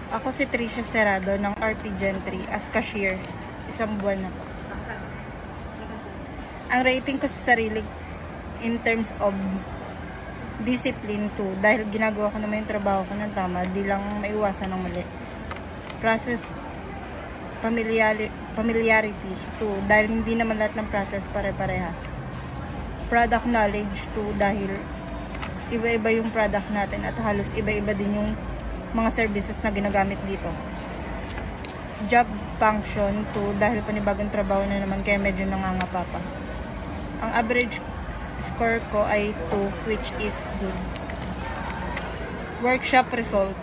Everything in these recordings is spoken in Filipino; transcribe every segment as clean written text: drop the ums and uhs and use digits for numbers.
Ako si Tricia Serrado ng RP Gen 3 as cashier. Isang buwan na po. Ang rating ko sa sarili in terms of discipline 2 dahil ginagawa ko naman yung trabaho ko ng tama, di lang maiwasan ng mali. Process familiarity 2 dahil hindi naman lahat ng process pare-parehas. Product knowledge 2 dahil iba-iba yung product natin at halos iba-iba din yung mga services na ginagamit dito. Job function 2 dahil panibagong trabaho na naman kaya medyo nangangapa pa. Ang average score ko ay 2 which is good. Workshop result.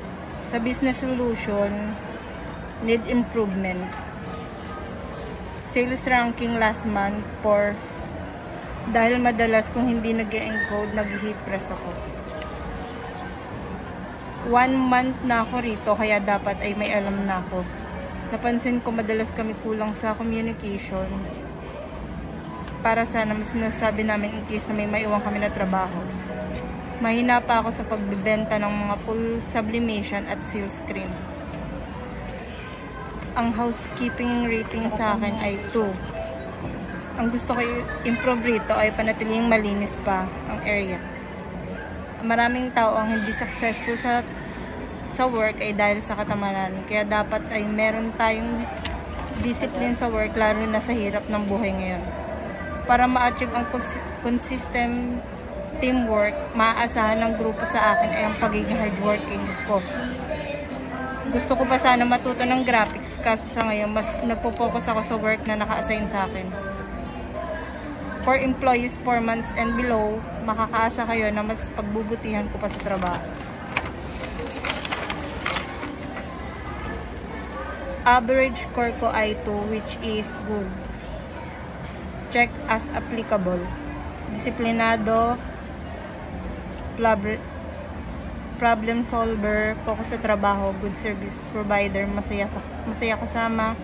Sa business solution, need improvement. Sales ranking last month 4 dahil madalas kung hindi nag-encode, nag-hit press ako. 1 month na ako rito kaya dapat ay may alam na ako. Napansin ko madalas kami kulang sa communication. Para sana mas nasabi namin in case na may maiwan kami na trabaho. Mahina pa ako sa pagbibenta ng mga full sublimation at seal screen. Ang housekeeping rating sa akin ay 2. Ang gusto ko i-improve rito ay panatiling malinis pa ang area. Maraming tao ang hindi successful sa work ay dahil sa katamaran. Kaya dapat ay meron tayong discipline sa work lalo na sa hirap ng buhay ngayon. Para ma-achieve ang consistent teamwork, maaasahan ng grupo sa akin ay ang pagiging hardworking ko. Gusto ko pa sana matuto ng graphics kaso sa ngayon mas nagpo-focus ako sa work na naka-assign sa akin. For employees 4 months and below, makakaasa kayo na mas pagbubutihan ko pa sa trabaho. Average score ko ay 2 which is good. Check as applicable. Disiplinado, problem solver, focus sa trabaho, good service provider, masaya kasama,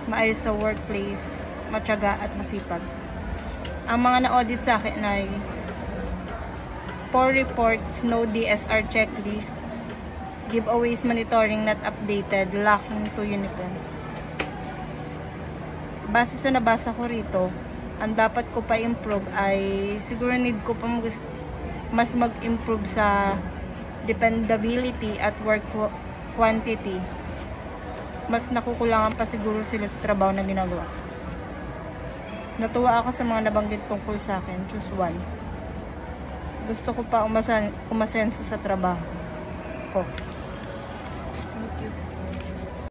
maayos sa workplace, matyaga at masipag. Ang mga na-audit sa akin ay 4 reports, no DSR checklist, giveaways monitoring not updated, lacking 2 uniforms. Base sa nabasa ko rito, ang dapat ko pa improve ay siguro need ko pa mas mag-improve sa dependability at work quantity. Mas nakukulangan pa siguro sila sa trabaho na ginagawa. Natuwa ako sa mga nabanggit tungkol sa akin. Choose 1. Gusto ko pa umasenso sa trabaho ko. Thank you.